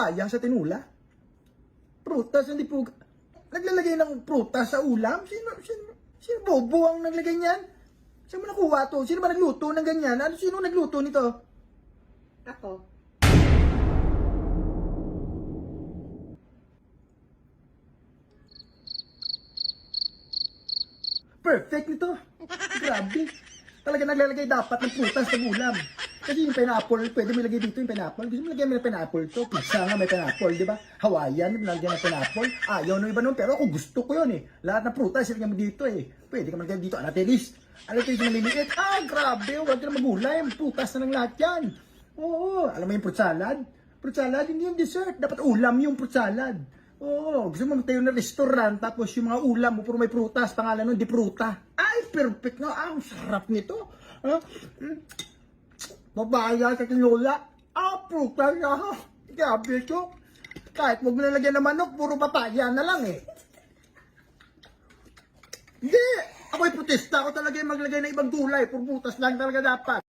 papaya sa tinula? Prutas, hindi po... Naglalagay ng prutas sa ulam? Sino bobo ang naglagay niyan? Saan mo nakuha to? Sino ba nagluto ng ganyan? Sino nagluto nito? Ako. Perfect nito. Grabe. Talaga naglalagay dapat ng prutas sa ulam. Kasi yung pineapple, pwede mo ilagay dito yung pineapple. Gusto mo lagyan mo ng pineapple to. Pizza nga may pineapple, di ba? Hawaiian, nalagyan ng pineapple. Ayaw ng iba nun, pero ako gusto ko yun eh. Lahat ng prutas, ilagyan mo dito eh. Pwede ka malagyan dito, anatelis. Anatelis na maliliit. Grabe, huwag ka na magulay. Prutas na lang lahat yan. Oo, alam mo yung fruit salad? Fruit salad, hindi yung dessert. Dapat ulam yung fruit salad. Oo, gusto mo magtayo ng restaurant, tapos yung mga ulam mo, puro may prutas, pangalan nun, di pruta. Ay, perfect nga. Ang sarap nito. Babaya sa tinula. Prutas na. Grabe ito. Kahit huwag mo nalagyan ng manok, puro papaya na lang eh. Hindi. Ako'y protesta. Ako talaga yung maglagay ng ibang gulay. Puro prutas lang talaga dapat.